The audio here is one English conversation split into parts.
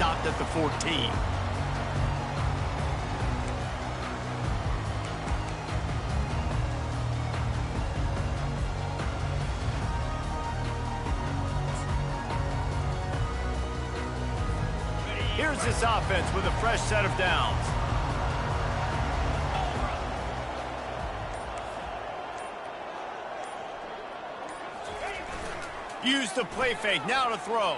stopped at the 14. Here's this offense with a fresh set of downs. Use the play fake, now to throw.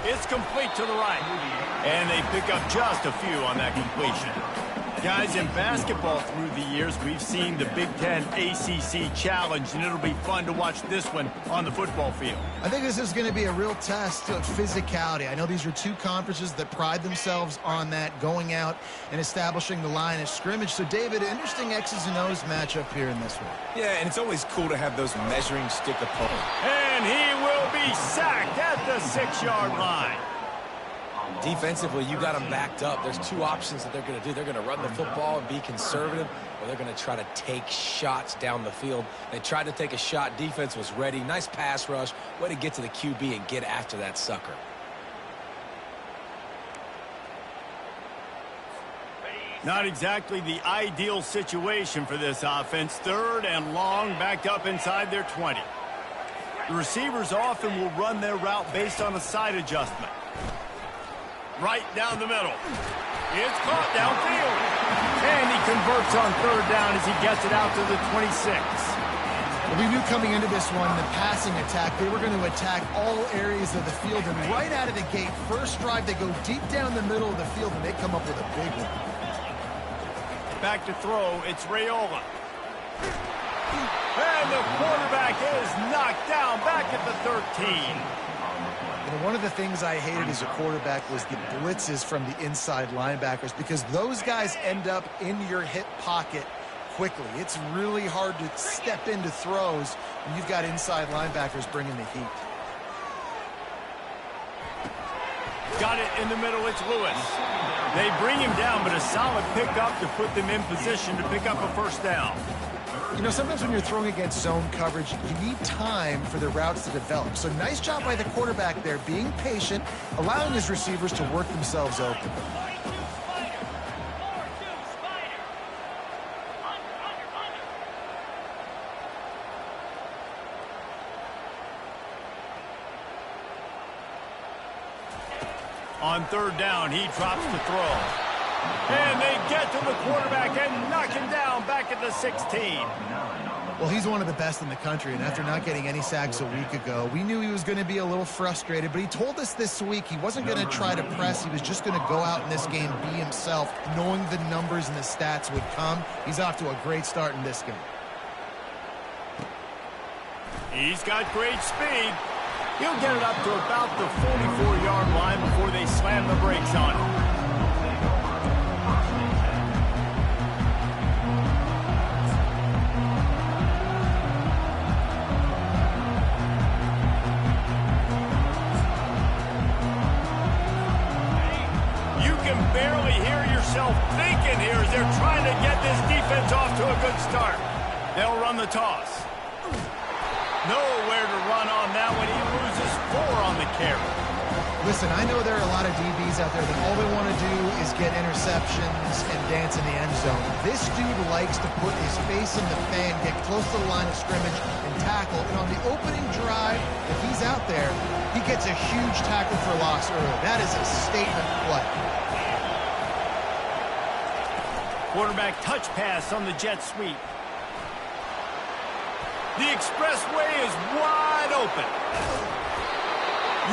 It's complete to the right. And they pick up just a few on that completion. Guys, in basketball through the years, we've seen the Big Ten ACC Challenge, and it'll be fun to watch this one on the football field. I think this is going to be a real test of physicality. I know these are two conferences that pride themselves on that, going out and establishing the line of scrimmage. So, David, interesting X's and O's matchup here in this one. Yeah, and it's always cool to have those measuring stick opponents. And he will be sacked at the 6-yard line. Defensively, you got them backed up. There's two options that they're going to do. They're going to run the football and be conservative, or they're going to try to take shots down the field. They tried to take a shot. Defense was ready. Nice pass rush. Way to get to the QB and get after that sucker. Not exactly the ideal situation for this offense. 3rd and long, backed up inside their 20. The receivers often will run their route based on a side adjustment. Right down the middle. It's caught downfield. And he converts on 3rd down as he gets it out to the 26. Well, we knew coming into this one, the passing attack, they were going to attack all areas of the field. And right out of the gate, first drive, they go deep down the middle of the field, and they come up with a big one. Back to throw, it's Raiola. And the quarterback is knocked down back at the 13. One of the things I hated as a quarterback was the blitzes from the inside linebackers, because those guys end up in your hip pocket quickly. It's really hard to step into throws when you've got inside linebackers bringing the heat. Got it in the middle, it's Lewis. They bring him down, but a solid pickup to put them in position to pick up a first down. You know, sometimes when you're throwing against zone coverage, you need time for the routes to develop. So nice job by the quarterback there, being patient, allowing his receivers to work themselves open. On 3rd down, he drops the throw. And they get to the quarterback and knock him down back at the 16. Well, he's one of the best in the country, and after not getting any sacks a week ago, we knew he was going to be a little frustrated, but he told us this week he wasn't going to try to press. He was just going to go out in this game, be himself, knowing the numbers and the stats would come. He's off to a great start in this game. He's got great speed. He'll get it up to about the 44-yard line before they slam the brakes on him. Barely hear yourself thinking here as they're trying to get this defense off to a good start. They'll run the toss. Nowhere to run on that one. He loses 4 on the carry. Listen, I know there are a lot of DBs out there that all they want to do is get interceptions and dance in the end zone. This dude likes to put his face in the fan, get close to the line of scrimmage, and tackle. And on the opening drive, if he's out there, he gets a huge tackle for loss early. That is a statement play. Quarterback touch pass on the jet sweep. The expressway is wide open.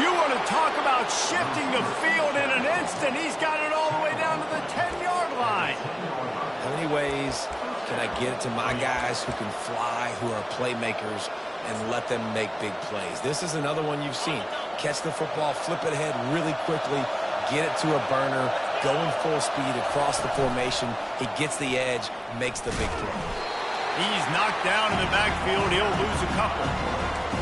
You want to talk about shifting the field in an instant. He's got it all the way down to the 10-yard line. How many ways can I get it to my guys who can fly, who are playmakers, and let them make big plays? This is another one you've seen. Catch the football, flip it ahead really quickly, get it to a burner, going full speed across the formation. He gets the edge, makes the big play. He's knocked down in the backfield. He'll lose a couple.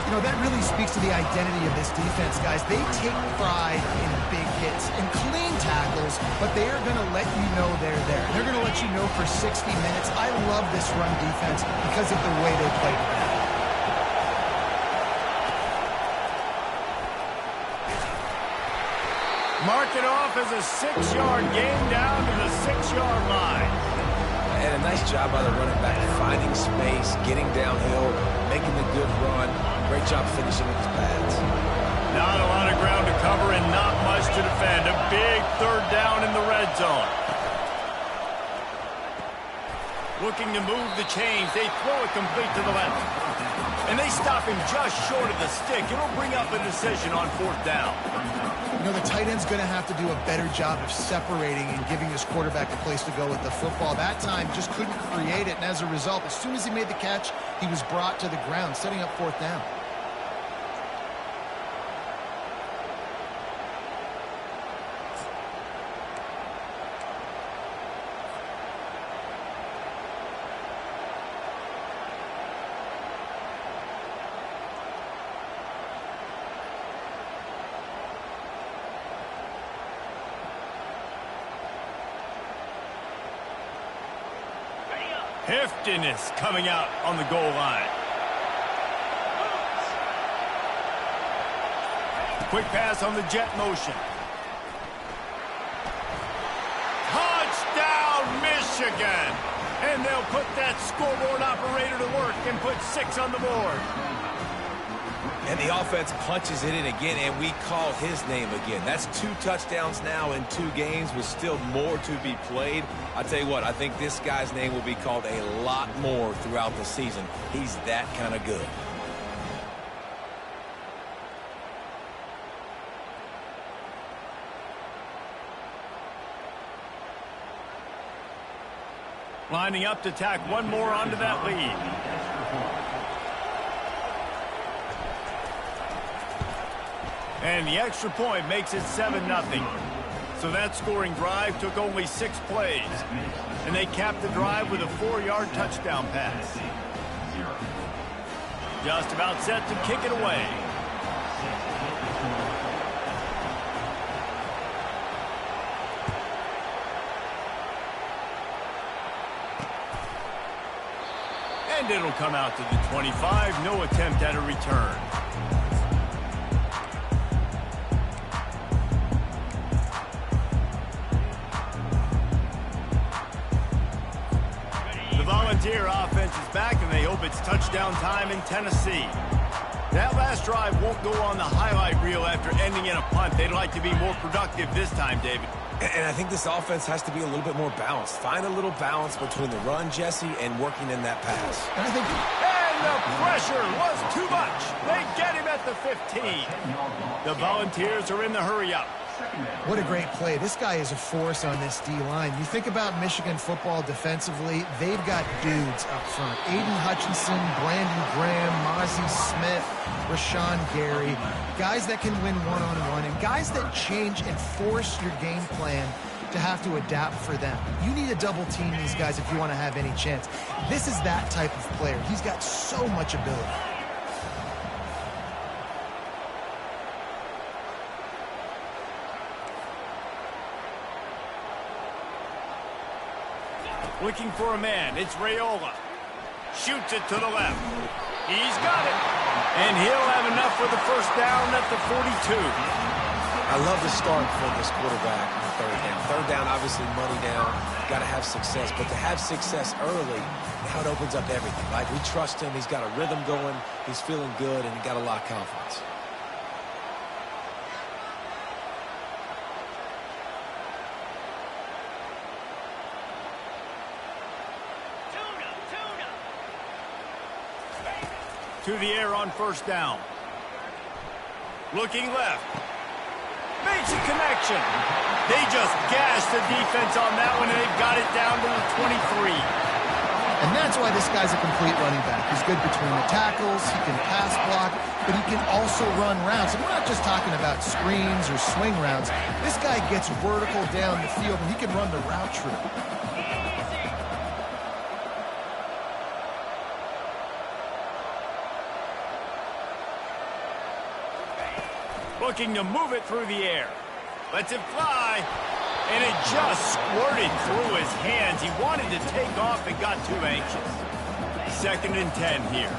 You know, that really speaks to the identity of this defense, guys. They take pride in big hits and clean tackles, but they are going to let you know they're there. They're going to let you know for 60 minutes. I love this run defense because of the way they play. Mark it off as a 6-yard gain down to the 6-yard line. And a nice job by the running back, finding space, getting downhill, making the good run. Great job finishing with his pads. Not a lot of ground to cover and not much to defend. A big third down in the red zone. Looking to move the chains. They throw it complete to the left. And they stop him just short of the stick. It'll bring up a decision on 4th down. You know, the tight end's going to have to do a better job of separating and giving his quarterback a place to go with the football. That time just couldn't create it, and as a result, as soon as he made the catch, he was brought to the ground, setting up 4th down. Heftiness coming out on the goal line. Quick pass on the jet motion. Touchdown, Michigan! And they'll put that scoreboard operator to work and put 6 on the board. And the offense punches it in again, and we call his name again. That's 2 touchdowns now in 2 games with still more to be played. I tell you what, I think this guy's name will be called a lot more throughout the season. He's that kind of good. Lining up to tack one more onto that lead. And the extra point makes it 7-0. So that scoring drive took only 6 plays. And they capped the drive with a 4-yard touchdown pass. Just about set to kick it away. And it'll come out to the 25. No attempt at a return. Volunteer offense is back, and they hope it's touchdown time in Tennessee. That last drive won't go on the highlight reel after ending in a punt. They'd like to be more productive this time, David. And I think this offense has to be a little bit more balanced. Find a little balance between the run, Jesse, and working in that pass. And I think... And the pressure was too much. They get him at the 15. The Volunteers are in the hurry-up. What a great play. This guy is a force on this D-line. You think about Michigan football defensively, they've got dudes up front. Aiden Hutchinson, Brandon Graham, Mozzie Smith, Rashawn Gary. Guys that can win one-on-one and guys that change and force your game plan to have to adapt for them. You need to double team these guys if you want to have any chance. This is that type of player. He's got so much ability. Looking for a man. It's Raiola. Shoots it to the left. He's got it. And he'll have enough for the first down at the 42. I love the start for this quarterback on 3rd down. 3rd down, obviously money down. Got to have success. But to have success early, now it opens up everything. Like, we trust him. He's got a rhythm going. He's feeling good, and he got a lot of confidence. To the air on 1st down. Looking left. Makes a connection. They just gashed the defense on that one, and they've got it down to the 23. And that's why this guy's a complete running back. He's good between the tackles, he can pass block, but he can also run routes. And we're not just talking about screens or swing routes. This guy gets vertical down the field, and he can run the route tree. Looking to move it through the air. Lets it fly. And it just squirted through his hands. He wanted to take off and got too anxious. 2nd and 10 here.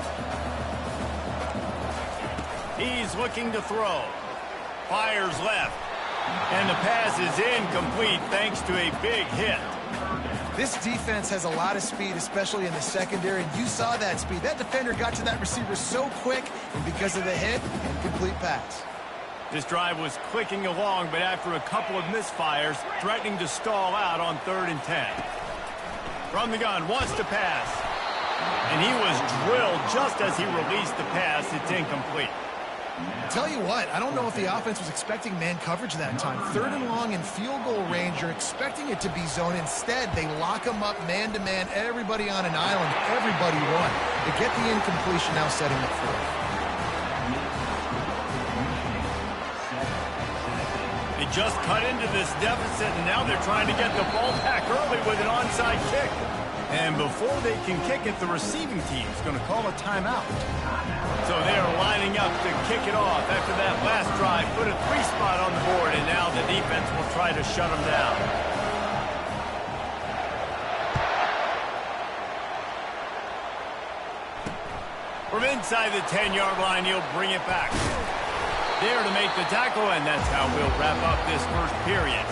He's looking to throw. Fires left. And the pass is incomplete thanks to a big hit. This defense has a lot of speed, especially in the secondary, and you saw that speed. That defender got to that receiver so quick, and because of the hit, incomplete pass. This drive was clicking along, but after a couple of misfires, threatening to stall out on 3rd and 10. From the gun, wants to pass. And he was drilled just as he released the pass. It's incomplete. Tell you what, I don't know if the offense was expecting man coverage that time. 3rd and long in field goal range, you're expecting it to be zone. Instead, they lock them up man-to-man, everybody on an island, everybody won. They get the incompletion, now setting it forward. They just cut into this deficit, and now they're trying to get the ball back early with an onside kick. And before they can kick it, the receiving team is going to call a timeout. So they are lining up to kick it off after that last drive. Put a 3-spot on the board, and now the defense will try to shut them down. From inside the 10-yard line, he'll bring it back. There to make the tackle, and that's how we'll wrap up this first period.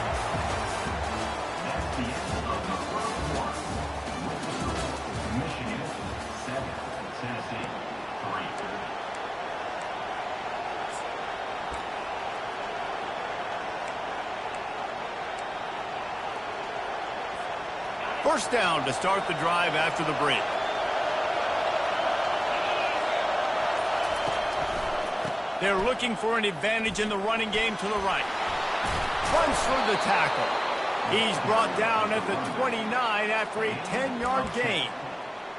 First down to start the drive after the break. They're looking for an advantage in the running game to the right. Runs for the tackle. He's brought down at the 29 after a 10-yard gain.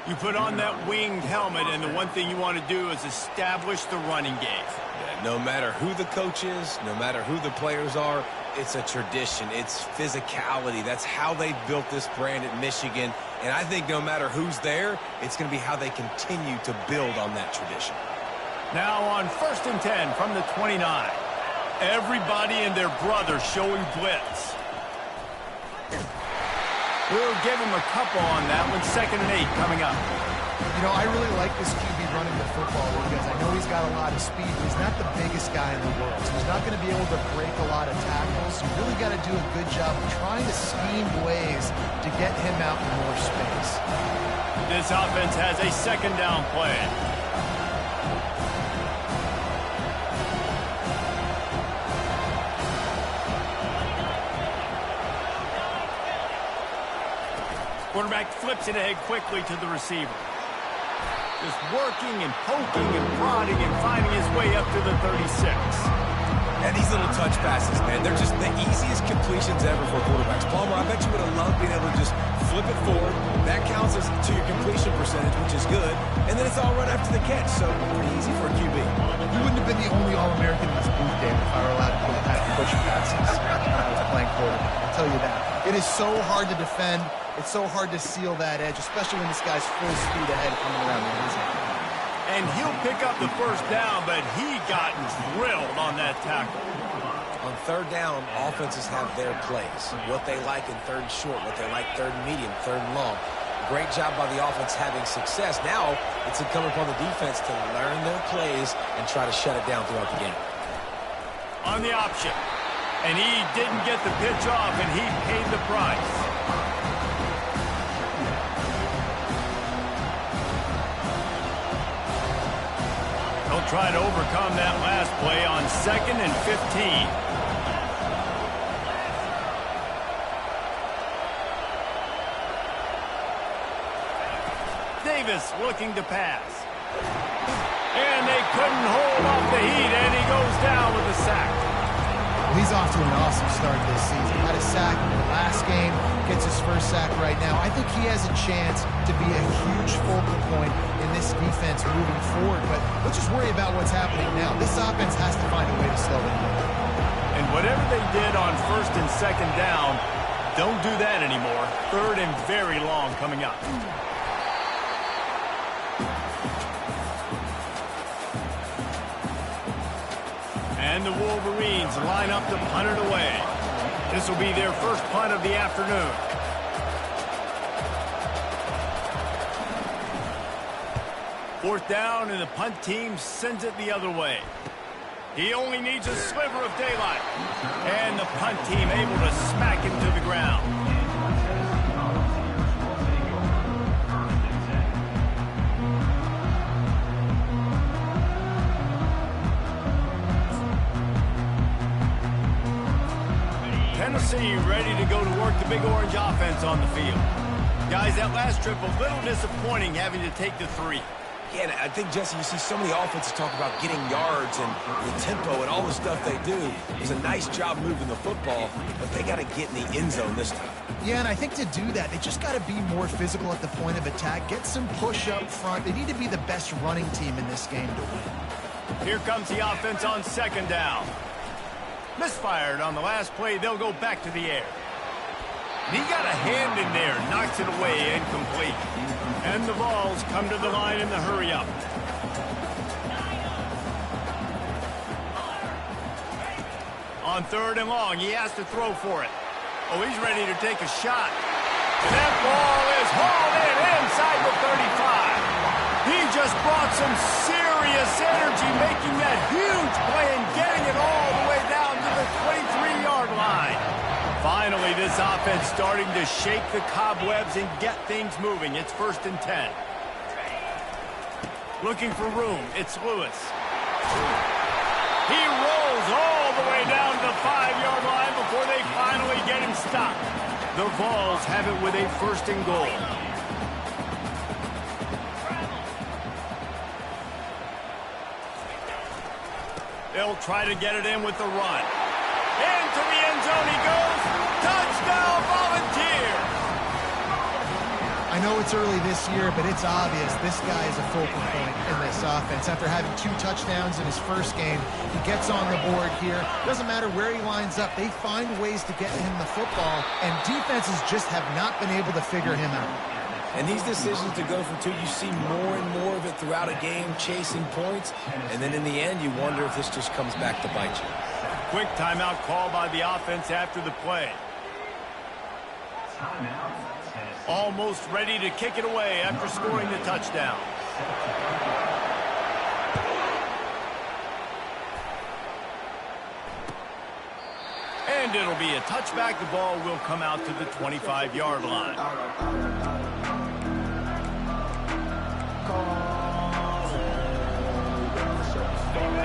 You put on that winged helmet, and the one thing you want to do is establish the running game. Yeah, no matter who the coach is, no matter who the players are, it's a tradition. It's physicality. That's how they built this brand at Michigan. And I think no matter who's there, it's going to be how they continue to build on that tradition. Now on 1st and 10 from the 29. Everybody and their brother showing blitz. We'll give him a couple on that one. 2nd and 8 coming up. You know, I really like this QB running the football because I know he's got a lot of speed, but he's not the biggest guy in the world. So he's not going to be able to break a lot of tackles. You really got to do a good job of trying to scheme ways to get him out in more space. This offense has a 2nd down play. Quarterback flips it ahead quickly to the receiver. Just working and poking and prodding and finding his way up to the 36. And these little touch passes, man, they're just the easiest completions ever for quarterbacks. Palmer, I bet you would have loved being able to just flip it forward. That counts as to your completion percentage, which is good. And then it's all run after the catch, so pretty easy for a QB. You wouldn't have been the only All-American in this booth game if I were allowed to do that push passes when I was playing quarterback. I'll tell you that. It is so hard to defend. It's so hard to seal that edge, especially when this guy's full speed ahead coming around the end. And he'll pick up the first down, but he got drilled on that tackle. On 3rd down, offenses have their plays. What they like in 3rd and short, what they like 3rd and medium, 3rd and long. Great job by the offense having success. Now it's incumbent upon the defense to learn their plays and try to shut it down throughout the game. On the option. And he didn't get the pitch off, and he paid the price. They'll try to overcome that last play on 2nd and 15. Davis looking to pass. And they couldn't hold off the heat, and he goes down with a sack. Well, he's off to an awesome start this season. Had a sack in the last game, gets his first sack right now. I think he has a chance to be a huge focal point in this defense moving forward, but let's just worry about what's happening now. This offense has to find a way to slow them down. And whatever they did on 1st and 2nd down, don't do that anymore. 3rd and very long coming up. And the Wolverines line up to punt it away. This will be their first punt of the afternoon. Fourth down, and the punt team sends it the other way. He only needs a sliver of daylight. And the punt team able to smack him to the ground. Tennessee ready to go to work the Big Orange offense on the field. Guys, that last trip a little disappointing having to take the 3. Yeah, and I think, Jesse, you see so many offenses talk about getting yards and the tempo and all the stuff they do. It's a nice job moving the football, but they got to get in the end zone this time. Yeah, and I think to do that, they just got to be more physical at the point of attack, get some push up front. They need to be the best running team in this game to win. Here comes the offense on 2nd down. Misfired on the last play. They'll go back to the air. He got a hand in there, knocks it away, incomplete. And the Vols come to the line in the hurry-up. On 3rd and long, he has to throw for it. Oh, he's ready to take a shot. And that ball is hauled in inside the 35. He just brought some serious energy, making that huge play and getting it all the way down to the 23-yard line. Finally, this offense starting to shake the cobwebs and get things moving. It's 1st and 10. Looking for room. It's Lewis. He rolls all the way down to the 5-yard line before they finally get him stopped. The Vols have it with a 1st and goal. They'll try to get it in with the run. Into the end zone he goes. Touchdown, Volunteer! I know it's early this year, but it's obvious this guy is a focal point in this offense. After having 2 touchdowns in his first game, he gets on the board here. Doesn't matter where he lines up. They find ways to get him the football, and defenses just have not been able to figure him out. And these decisions to go for 2, you see more and more of it throughout a game, chasing points. And then in the end, you wonder if this just comes back to bite you. Quick timeout call by the offense after the play. Almost ready to kick it away after scoring the touchdown. And it'll be a touchback. The ball will come out to the 25-yard line.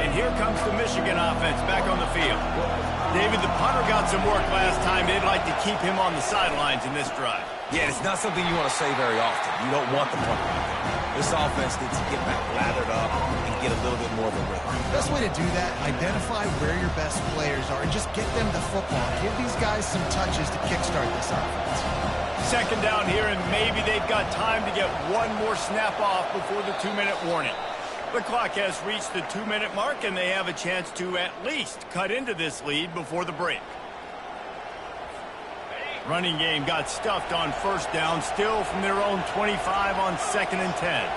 And here comes the Michigan offense back on the field. David, the punter got some work last time. They'd like to keep him on the sidelines in this drive. Yeah, it's not something you want to say very often. You don't want the punter out there. This offense needs to get back lathered up and get a little bit more of a rhythm. Best way to do that, identify where your best players are and just get them the football. Give these guys some touches to kickstart this offense. 2nd down here, and maybe they've got time to get one more snap off before the 2-minute warning. The clock has reached the 2-minute mark, and they have a chance to at least cut into this lead before the break. Running game got stuffed on 1st down, still from their own 25 on 2nd and 10.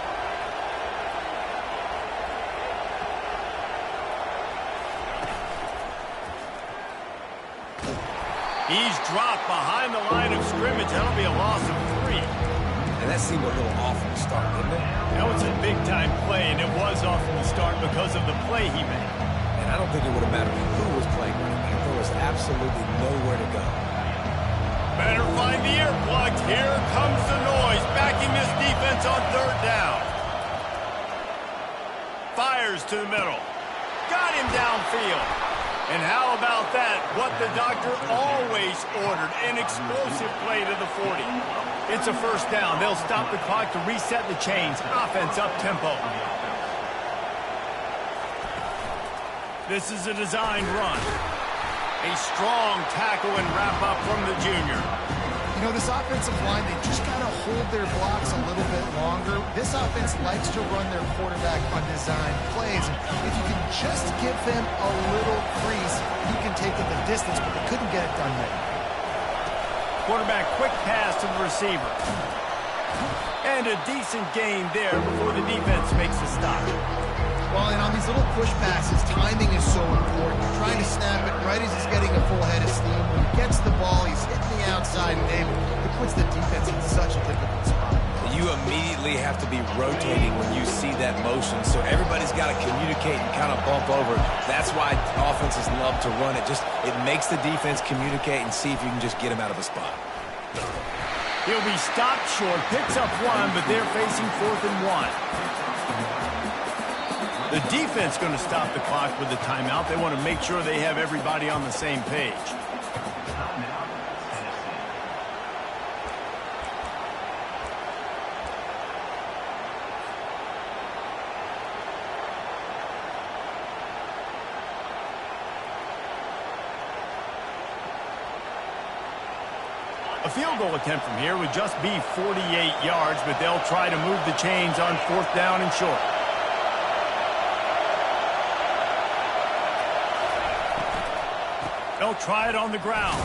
He's dropped behind the line of scrimmage. That'll be a loss of 3. And that seemed a little off from the start, didn't it? That was a big-time play, and it was off from the start because of the play he made. And I don't think it would have mattered who was playing running back. There was absolutely nowhere to go. Better find the earplugs. Here comes the noise, backing this defense on 3rd down. Fires to the middle. Got him downfield. And how about that? What the doctor always ordered, an explosive play to the 40. It's a 1st down. They'll stop the clock to reset the chains. Offense up-tempo. This is a designed run. A strong tackle and wrap-up from the junior. You know, this offensive line, they just got to hold their blocks a little bit longer. This offense likes to run their quarterback on designed plays. If you can just give them a little crease, you can take it the distance, but they couldn't get it done there. Quarterback quick pass to the receiver. And a decent gain there before the defense makes a stop. Well, and on these little push passes, timing is so important. You're trying to snap it right as he's getting a full head of steam. When he gets the ball, he's hitting the outside, and it puts the defense in such a difficult spot. You immediately have to be rotating when you see that motion, so everybody's got to communicate and kind of bump over. That's why offenses love to run it. It makes the defense communicate and see if you can just get him out of a spot. He'll be stopped short, picks up one, but they're facing 4th and 1. The defense going to stop the clock with the timeout. They want to make sure they have everybody on the same page. A field goal attempt from here would just be 48 yards, but they'll try to move the chains on 4th down and short. They'll try it on the ground.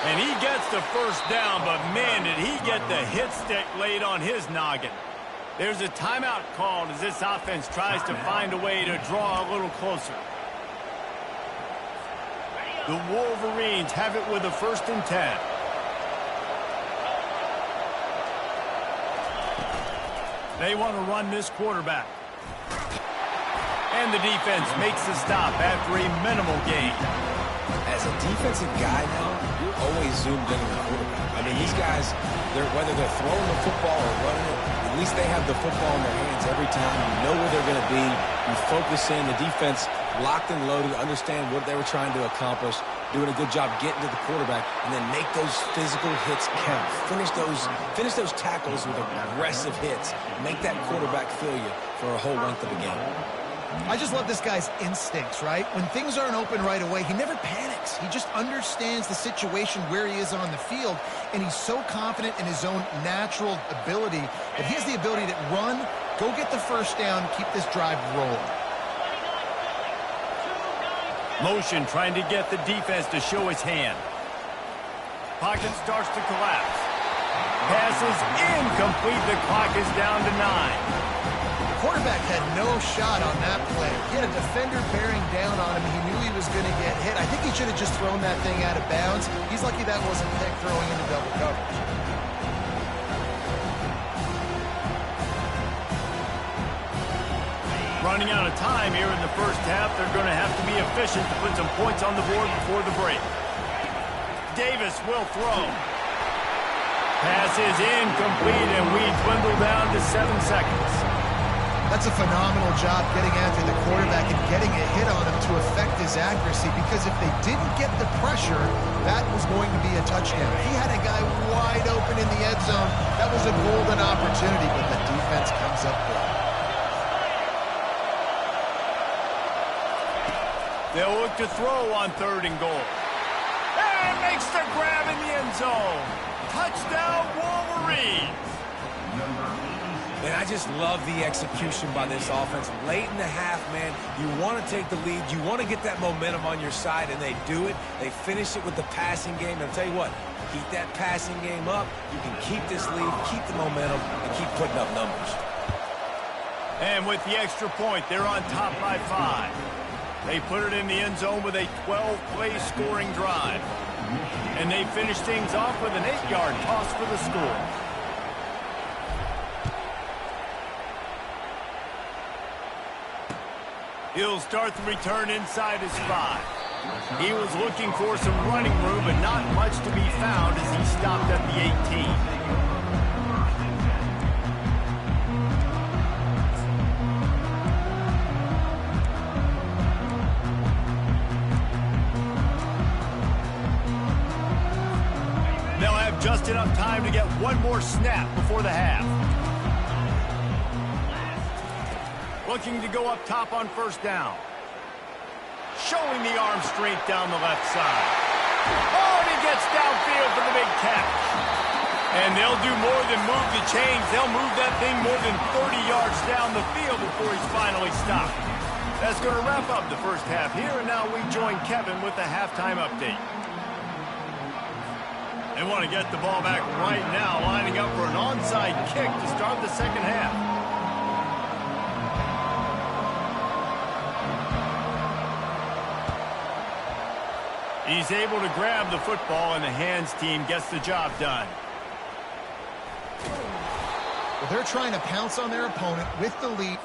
And he gets the first down, but man, did he get the hit stick laid on his noggin. There's a timeout called as this offense tries to find a way to draw a little closer. The Wolverines have it with a 1st and 10. They want to run this quarterback. And the defense makes the stop after a minimal gain. As a defensive guy now, you're always zoomed in on the quarterback. I mean, these guys, whether they're throwing the football or running it, at least they have the football in their hands every time. You know where they're going to be. You focus in. The defense locked and loaded, understand what they were trying to accomplish, doing a good job getting to the quarterback, and then make those physical hits count. Finish those tackles with aggressive hits. Make that quarterback feel you for a whole length of the game. I just love this guy's instincts, right? When things aren't open right away, he never panics. He just understands the situation where he is on the field, and he's so confident in his own natural ability that he has the ability to run, go get the first down, keep this drive rolling. Motion trying to get the defense to show his hand. Pocket starts to collapse. Pass is incomplete. The clock is down to 9. Quarterback had no shot on that play. He had a defender bearing down on him. He knew he was going to get hit. I think he should have just thrown that thing out of bounds. He's lucky that wasn't picked throwing into double coverage. Running out of time here in the first half. They're going to have to be efficient to put some points on the board before the break. Davis will throw. Pass is incomplete, and we dwindle down to 7 seconds. That's a phenomenal job getting after the quarterback and getting a hit on him to affect his accuracy, because if they didn't get the pressure, that was going to be a touchdown. He had a guy wide open in the end zone. That was a golden opportunity, but the defense comes up big. They'll look to throw on 3rd and goal. And makes the grab in the end zone. Touchdown, Wolverines. And I just love the execution by this offense. Late in the half, man, you want to take the lead. You want to get that momentum on your side, and they do it. They finish it with the passing game. And I'll tell you what, keep that passing game up. You can keep this lead, keep the momentum, and keep putting up numbers. And with the extra point, they're on top by 5. They put it in the end zone with a 12-play scoring drive. And they finish things off with an 8-yard toss for the score. He'll start the return inside his 5. He was looking for some running room, but not much to be found as he stopped at the 18. They'll have just enough time to get one more snap before the half. Looking to go up top on 1st down. Showing the arm strength down the left side. Oh, and he gets downfield for the big catch. And they'll do more than move the chains. They'll move that thing more than 30 yards down the field before he's finally stopped. That's going to wrap up the first half here, and now we join Kevin with the halftime update. They want to get the ball back right now, lining up for an onside kick to start the second half. He's able to grab the football, and the hands team gets the job done. Well, they're trying to pounce on their opponent with the lead.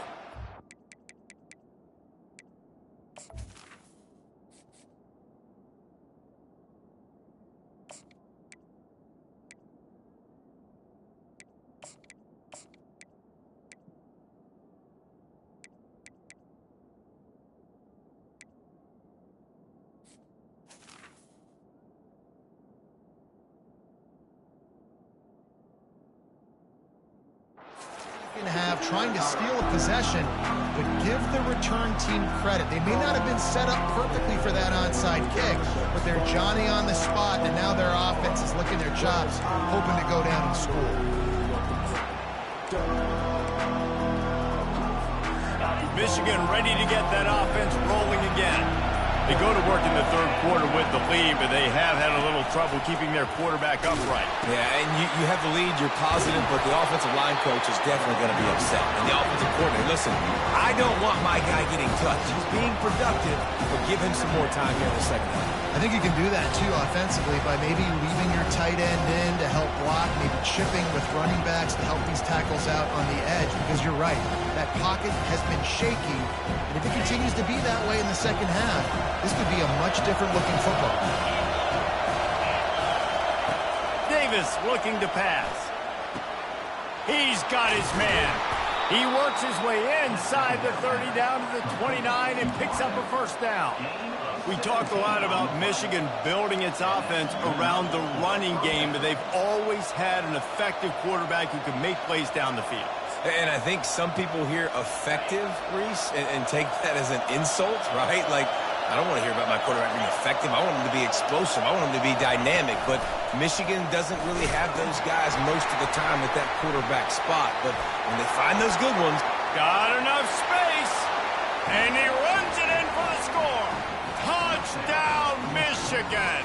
Trying to steal a possession, but give the return team credit. They may not have been set up perfectly for that onside kick, but they're Johnny on the spot, and now their offense is licking their chops, hoping to go down and score. Michigan ready to get that offense rolling again. They go to work in the third quarter with the lead, but they have had a little trouble keeping their quarterback upright. Yeah, and you have the lead, you're positive, but the offensive line coach is definitely going to be upset. And the offensive coordinator, listen, I don't want my guy getting touched. He's being productive, but give him some more time here in the second half. I think you can do that, too, offensively, by maybe leaving your tight end in to help block, maybe chipping with running backs to help these tackles out on the edge, because you're right, that pocket has been shaky, and if it continues to be that way in the second half, this could be a much different-looking football. Davis looking to pass. He's got his man. He works his way inside the 30 down to the 29 and picks up a first down. We talk a lot about Michigan building its offense around the running game, but they've always had an effective quarterback who can make plays down the field. And I think some people hear effective, Reese, and take that as an insult, right? Like, I don't want to hear about my quarterback being effective. I want him to be explosive. I want him to be dynamic. But Michigan doesn't really have those guys most of the time at that quarterback spot. But when they find those good ones... Got enough space, and he runs it in for the score. Touchdown, Michigan.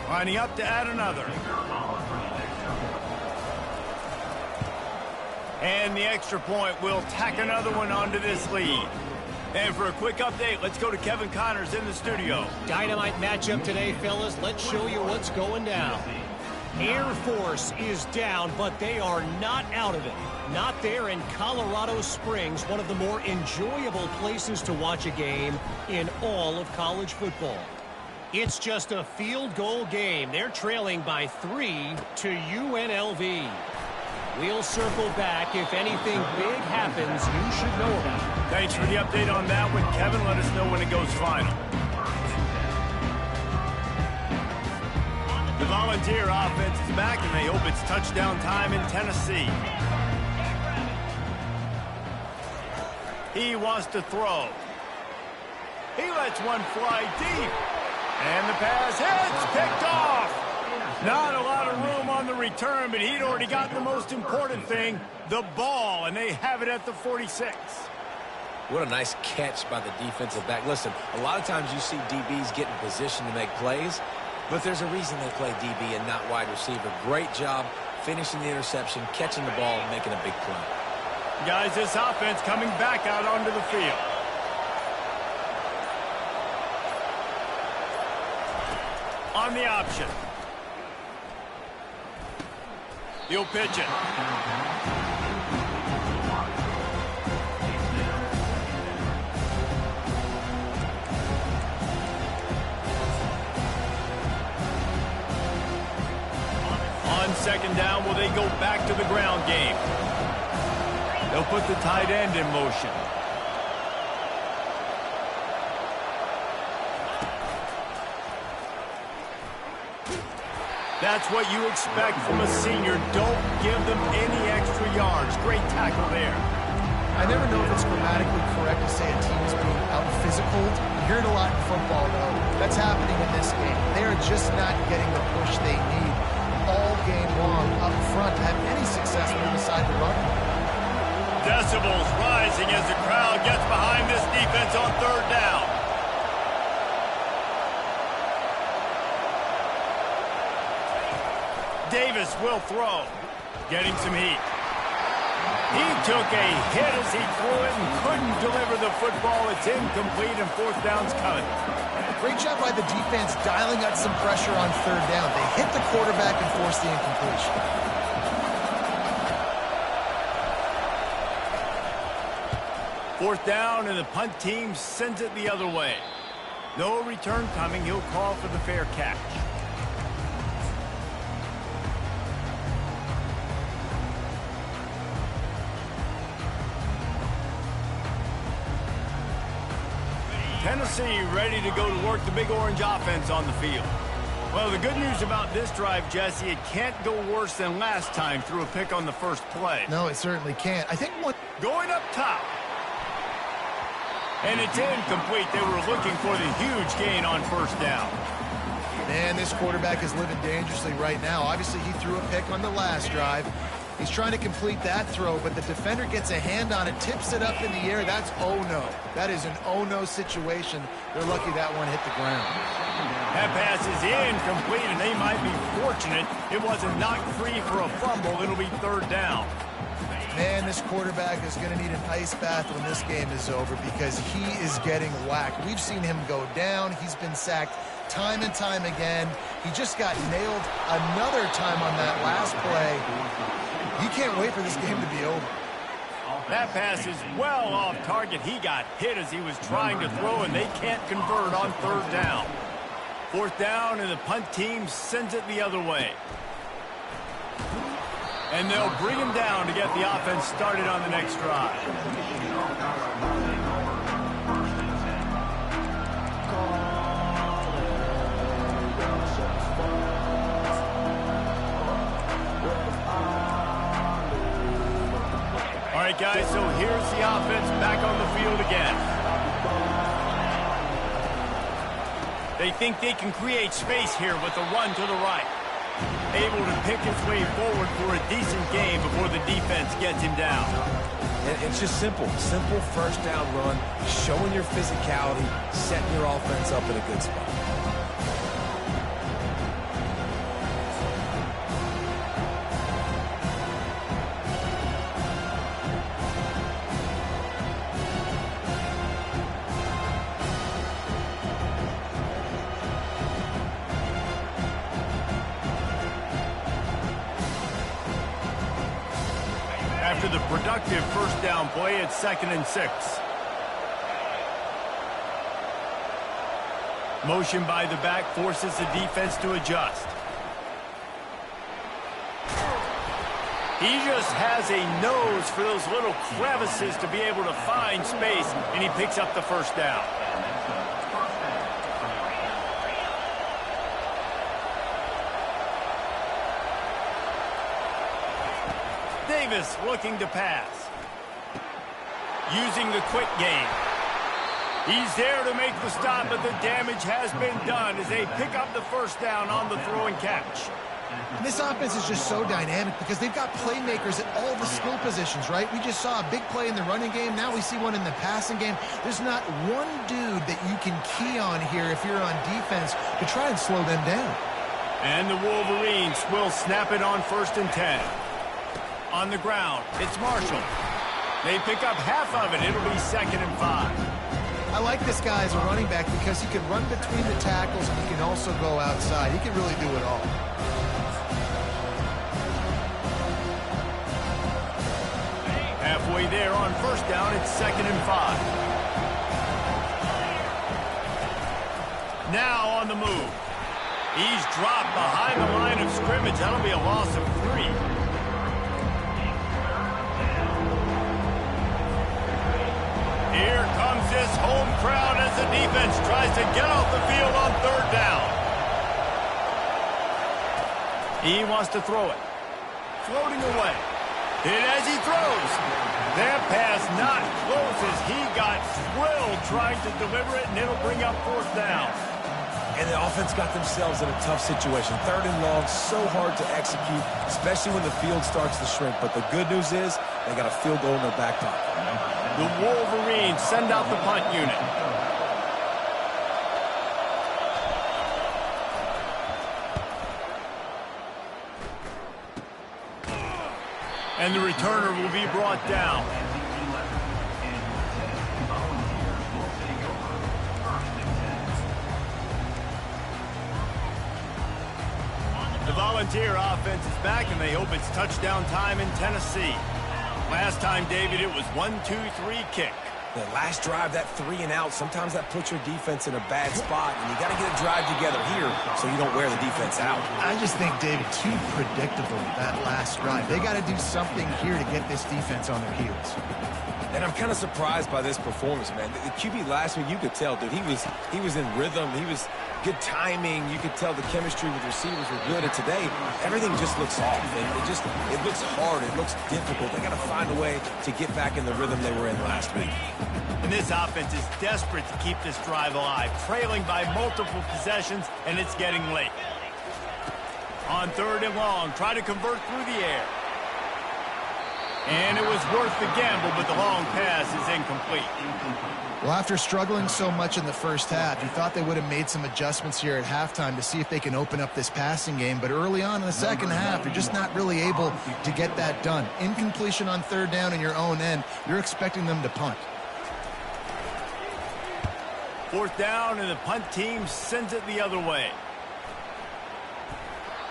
Lining up to add another. And the extra point will tack another one onto this lead. And for a quick update, let's go to Kevin Connors in the studio. Dynamite matchup today, fellas. Let's show you what's going down. Air Force is down, but they are not out of it. Not there in Colorado Springs, one of the more enjoyable places to watch a game in all of college football. It's just a field goal game. They're trailing by 3 to UNLV. We'll circle back. If anything big happens, you should know about it. Thanks for the update on that one, Kevin. Let us know when it goes final. The Volunteer offense is back, and they hope it's touchdown time in Tennessee. He wants to throw. He lets one fly deep. And the pass hits, picked off. Not a lot of room on the return, but he'd already got the most important thing, the ball, and they have it at the 46. What a nice catch by the defensive back. Listen, a lot of times you see DBs get in position to make plays, but there's a reason they play DB and not wide receiver. Great job finishing the interception, catching the ball, and making a big play. Guys, this offense coming back out onto the field. On the option. He'll pitch it. On second down, will they go back to the ground game? They'll put the tight end in motion. That's what you expect from a senior. Don't give them any extra yards. Great tackle there. I never know if it's grammatically correct to say a team is being out-physicaled. You hear it a lot in football, though. That's happening in this game. They are just not getting the push they need all game long up front to have any success when they decide to run. Decibels rising as the crowd gets behind this defense on third down. Davis will throw. Getting some heat. He took a hit as he threw it and couldn't deliver the football. It's incomplete and fourth down's coming. Great job by the defense dialing out some pressure on third down. They hit the quarterback and forced the incompletion. Fourth down, and the punt team sends it the other way. No return coming. He'll call for the fair catch. Tennessee ready to go to work the Big Orange offense on the field. Well, the good news about this drive, Jesse, it can't go worse than last time through a pick on the first play. No, it certainly can't. I think one... Going up top. And it's incomplete. They were looking for the huge gain on first down. Man, this quarterback is living dangerously right now. Obviously, he threw a pick on the last drive. He's trying to complete that throw, but the defender gets a hand on it, tips it up in the air. That's oh-no. That is an oh-no situation. They're lucky that one hit the ground. That pass is incomplete, and they might be fortunate it wasn't knocked free for a fumble. It'll be third down. Man, this quarterback is going to need an ice bath when this game is over because he is getting whacked. We've seen him go down. He's been sacked time and time again. He just got nailed another time on that last play. He can't wait for this game to be over. That pass is well off target. He got hit as he was trying to throw, and they can't convert on third down. Fourth down, and the punt team sends it the other way. And they'll bring him down to get the offense started on the next drive. All right, guys, so here's the offense back on the field again. They think they can create space here with the run to the right. Able to pick his way forward for a decent game before the defense gets him down. And it's just simple first down run, showing your physicality, setting your offense up in a good spot. After the productive first down play, it's 2nd and 6. Motion by the back forces the defense to adjust. He just has a nose for those little crevices to be able to find space, and he picks up the first down. Davis looking to pass. Using the quick game. He's there to make the stop, but the damage has been done as they pick up the first down on the throw and catch. This offense is just so dynamic because they've got playmakers at all the skill positions, right? We just saw a big play in the running game. Now we see one in the passing game. There's not one dude that you can key on here if you're on defense to try and slow them down. And the Wolverines will snap it on 1st and 10. On the ground, it's Marshall. They pick up half of it. It'll be 2nd and 5. I like this guy as a running back because he can run between the tackles and he can also go outside. He can really do it all. Halfway there on first down, it's 2nd and 5. Now on the move. He's dropped behind the line of scrimmage. That'll be a loss of 3. Here comes this home crowd as the defense tries to get off the field on third down. He wants to throw it. Floating away. Hit as he throws. That pass not close as he got thrilled trying to deliver it, and it'll bring up 4th down. And the offense got themselves in a tough situation. 3rd and long, so hard to execute, especially when the field starts to shrink. But the good news is they got a field goal in their back pocket. The Wolverines send out the punt unit. And the returner will be brought down. The Volunteer offense is back, and they hope it's touchdown time in Tennessee. Last time, David, it was 1-2-3 kick. The last drive, that 3 and out, sometimes that puts your defense in a bad spot, and you got to get a drive together here so you don't wear the defense out. I just think, David, too predictable, that last drive. They got to do something here to get this defense on their heels. And I'm kind of surprised by this performance, man. The QB last week, you could tell, dude, he was in rhythm. He was good timing. You could tell the chemistry with receivers were good. And today, everything just looks off. And it looks hard. It looks difficult. They got to find a way to get back in the rhythm they were in last week. And this offense is desperate to keep this drive alive, trailing by multiple possessions, and it's getting late. On 3rd and long, try to convert through the air. And it was worth the gamble, but the long pass is incomplete. Well, after struggling so much in the first half, you thought they would have made some adjustments here at halftime to see if they can open up this passing game. But early on in the second half, you're just not really able to get that done. Incompletion on 3rd down in your own end, you're expecting them to punt. 4th down, and the punt team sends it the other way.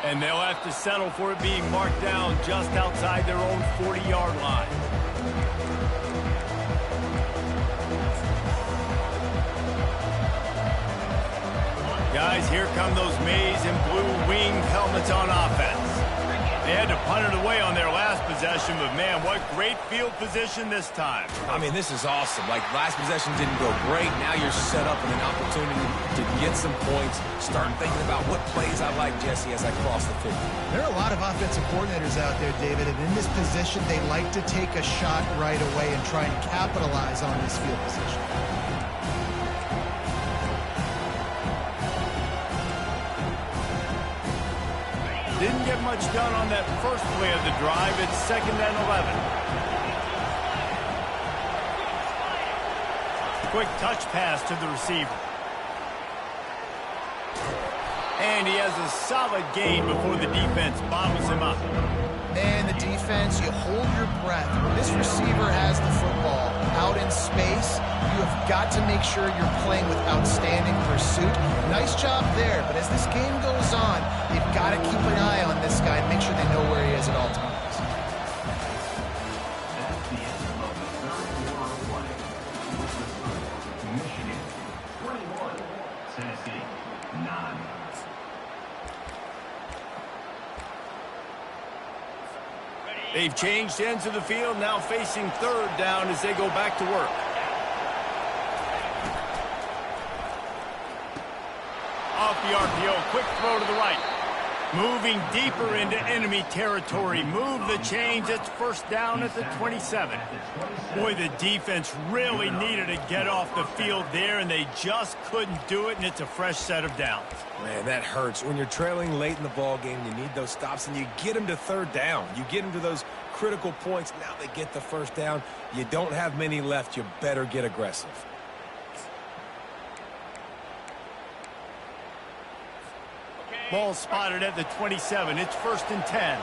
And they'll have to settle for it being marked down just outside their own 40-yard line. Guys, here come those maize and blue winged helmets on offense. They had to punt it away on their last possession, but man, what great field position this time. I mean, this is awesome. Like, last possession didn't go great. Now you're set up with an opportunity to get some points. Start thinking about what plays I like, Jesse, as I cross the 50. There are a lot of offensive coordinators out there, David, and in this position, they like to take a shot right away and try and capitalize on this field position. Didn't get much done on that first play of the drive. It's 2nd and 11. Quick touch pass to the receiver. And he has a solid gain before the defense bottles him up. And the defense, you hold your breath. When this receiver has the football out in space, you have got to make sure you're playing with outstanding pursuit. Nice job there, but as this game goes on, they've got to keep an eye on this guy and make sure they know where he is at all times. They've changed ends of the field, now facing 3rd down as they go back to work. Off the RPO, quick throw to the right. Moving deeper into enemy territory. Move the chains. It's 1st down at the 27. Boy, the defense really needed to get off the field there, and they just couldn't do it, and it's a fresh set of downs. Man, that hurts. When you're trailing late in the ball game, you need those stops, and you get them to 3rd down. You get them to those critical points. Now they get the 1st down. You don't have many left. You better get aggressive. Ball spotted at the 27. It's 1st and 10.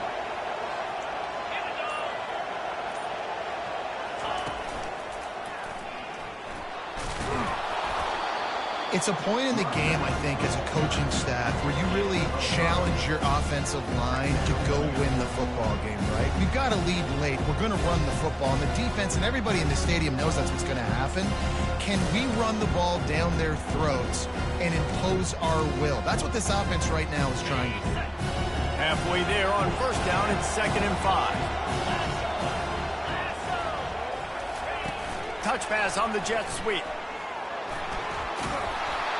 It's a point in the game, I think, as a coaching staff where you really challenge your offensive line to go win the football game, right? We've got to lead late. We're going to run the football. And the defense and everybody in the stadium knows that's what's going to happen. Can we run the ball down their throats and impose our will? That's what this offense right now is trying to do. Halfway there on 1st down, it's 2nd and 5. Touch pass on the jet sweep.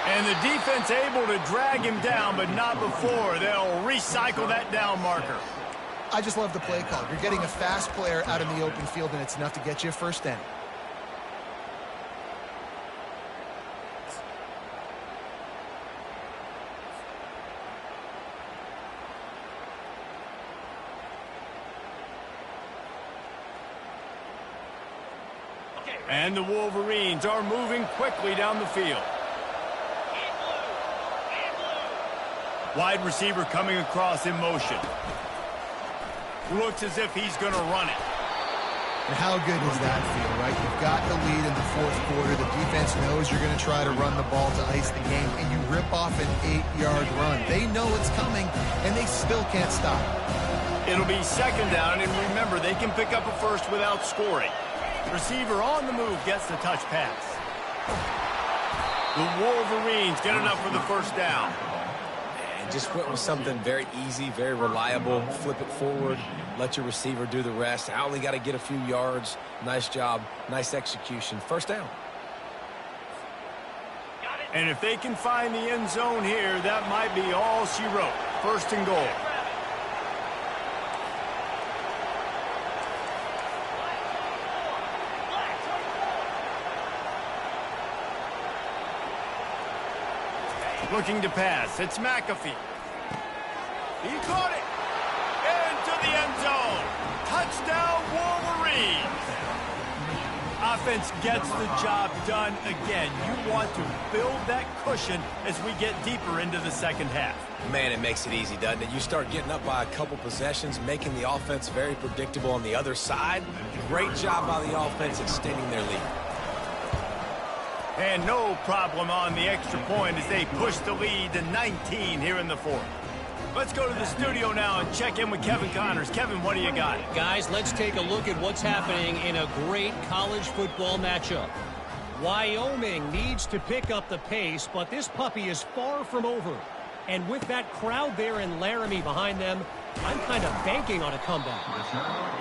And the defense able to drag him down, but not before. They'll recycle that down marker. I just love the play call. You're getting a fast player out in the open field, and it's enough to get you a 1st down. And the Wolverines are moving quickly down the field. Wide receiver coming across in motion. Looks as if he's going to run it. And how good does that feel, right? You've got the lead in the fourth quarter. The defense knows you're going to try to run the ball to ice the game, and you rip off an 8-yard run. They know it's coming, and they still can't stop it. It'll be second down, and remember, they can pick up a first without scoring. Receiver on the move gets the touch pass. The Wolverines get enough for the first down. And just went with something very easy, very reliable. Flip it forward. Let your receiver do the rest. I only got to get a few yards. Nice job. Nice execution. First down. And if they can find the end zone here, that might be all she wrote. First and goal. Looking to pass. It's McAfee. He caught it. Into the end zone. Touchdown, Wolverines. Offense gets the job done again. You want to build that cushion as we get deeper into the second half. Man, it makes it easy, doesn't it? You start getting up by a couple possessions, making the offense very predictable on the other side. Great job by the offense extending their lead. And no problem on the extra point as they push the lead to 19 here in the fourth. Let's go to the studio now and check in with Kevin Connors. Kevin, what do you got? Guys, let's take a look at what's happening in a great college football matchup. Wyoming needs to pick up the pace, but this puppy is far from over. And with that crowd there in Laramie behind them, I'm kind of banking on a comeback.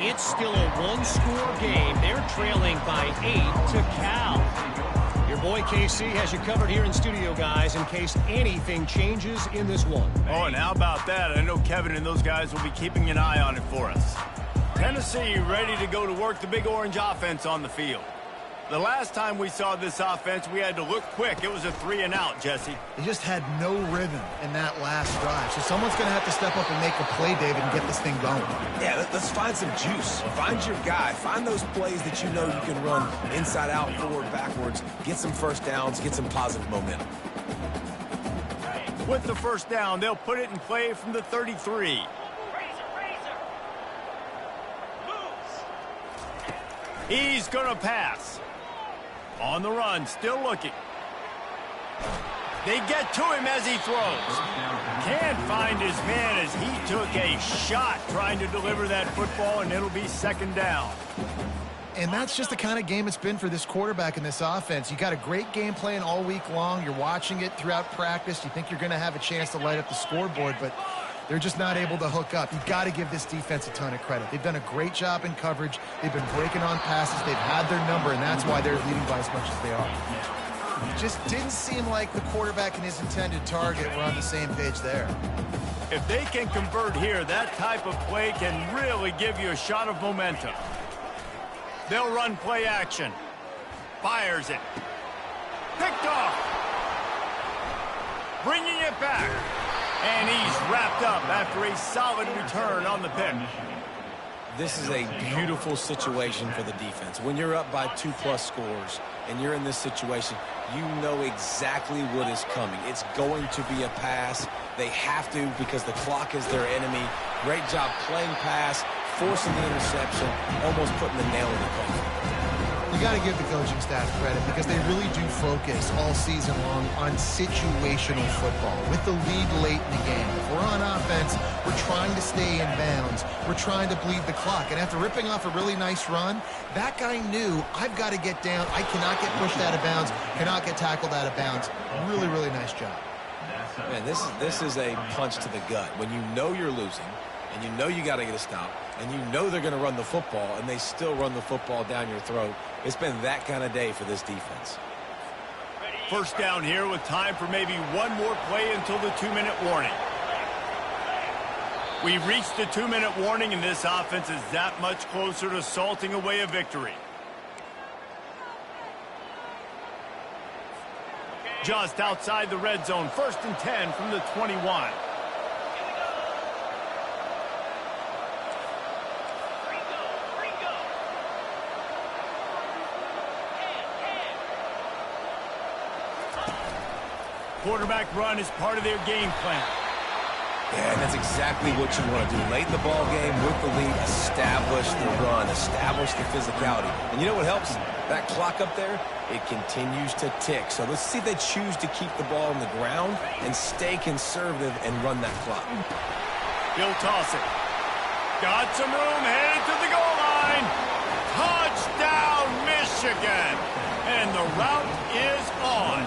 It's still a one-score game. They're trailing by 8 to Cal. Your boy KC has you covered here in studio, guys, in case anything changes in this one. Oh, and how about that? I know Kevin and those guys will be keeping an eye on it for us. Tennessee ready to go to work the Big Orange offense on the field. The last time we saw this offense, we had to look quick. It was a 3-and-out, Jesse. They just had no rhythm in that last drive. So someone's going to have to step up and make a play, David, and get this thing going. Yeah, let's find some juice. Find your guy. Find those plays that you know you can run inside out, forward, backwards. Get some first downs. Get some positive momentum. With the first down, they'll put it in play from the 33. He's going to pass. On the run, still looking. They get to him as he throws. Can't find his man as he took a shot trying to deliver that football, and it'll be second down. And that's just the kind of game it's been for this quarterback in this offense. You got a great game plan all week long. You're watching it throughout practice. You think you're going to have a chance to light up the scoreboard, but they're just not able to hook up. You've got to give this defense a ton of credit. They've done a great job in coverage. They've been breaking on passes. They've had their number, and that's why they're leading by as much as they are. It just didn't seem like the quarterback and his intended target were on the same page there. If they can convert here, that type of play can really give you a shot of momentum. They'll run play action. Fires it. Picked off. Bringing it back. And he's wrapped up after a solid return on the pick. This is a beautiful situation for the defense. When you're up by 2+ scores and you're in this situation, you know exactly what is coming. It's going to be a pass. They have to because the clock is their enemy. Great job playing pass, forcing the interception, almost putting the nail in the coffin. You got to give the coaching staff credit because they really do focus all season long on situational football. With the lead late in the game, if we're on offense, we're trying to stay in bounds. We're trying to bleed the clock. And after ripping off a really nice run, that guy knew, I've got to get down. I cannot get pushed out of bounds, cannot get tackled out of bounds. Really, really nice job. Man, this is a punch to the gut. When you know you're losing, and you know you got to get a stop, and you know they're going to run the football, and they still run the football down your throat. It's been that kind of day for this defense. First down here with time for maybe one more play until the 2-minute warning. We've reached the 2-minute warning, and this offense is that much closer to salting away a victory. Just outside the red zone, 1st and 10 from the 21. Quarterback run is part of their game plan. Yeah, and that's exactly what you want to do. Late in the ball game with the lead, establish the run, establish the physicality. And you know what helps? That clock up there, it continues to tick. So let's see if they choose to keep the ball on the ground and stay conservative and run that clock. He'll toss it. Got some room, headed to the goal line. Touchdown, Michigan. And the route is on.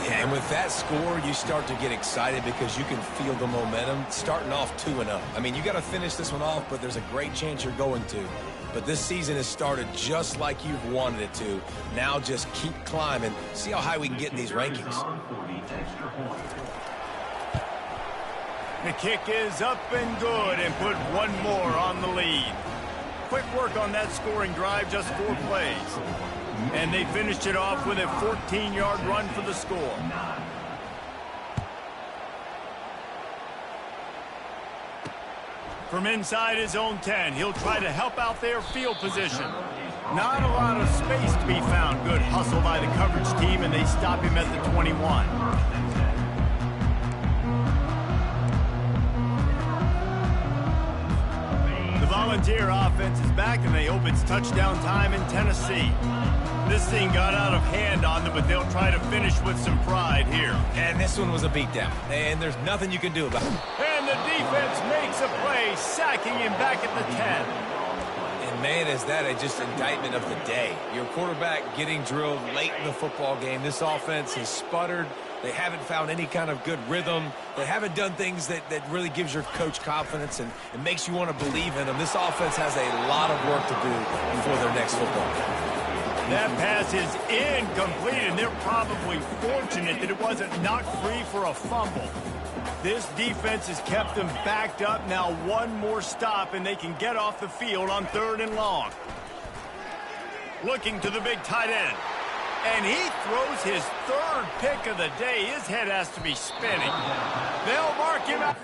Yeah, and with that score, you start to get excited because you can feel the momentum starting off 2-0. I mean, you got to finish this one off, but there's a great chance you're going to. But this season has started just like you've wanted it to. Now just keep climbing. See how high we can get in these rankings. The kick is up and good and put one more on the lead. Quick work on that scoring drive, just 4 plays. And they finished it off with a 14-yard run for the score. From inside his own 10, he'll try to help out their field position. Not a lot of space to be found. Good hustle by the coverage team, and they stop him at the 21. The Volunteer offense is back, and they hope it's touchdown time in Tennessee. This thing got out of hand on them, but they'll try to finish with some pride here. And this one was a beatdown, and there's nothing you can do about it. And the defense makes a play, sacking him back at the 10. And, man, is that just indictment of the day. Your quarterback getting drilled late in the football game. This offense has sputtered. They haven't found any kind of good rhythm. They haven't done things that really gives your coach confidence and makes you want to believe in them. This offense has a lot of work to do before their next football game. That pass is incomplete, and they're probably fortunate that it wasn't knocked free for a fumble. This defense has kept them backed up. Now one more stop, and they can get off the field on 3rd and long. Looking to the big tight end. And he throws his 3rd pick of the day. His head has to be spinning. They'll mark him out.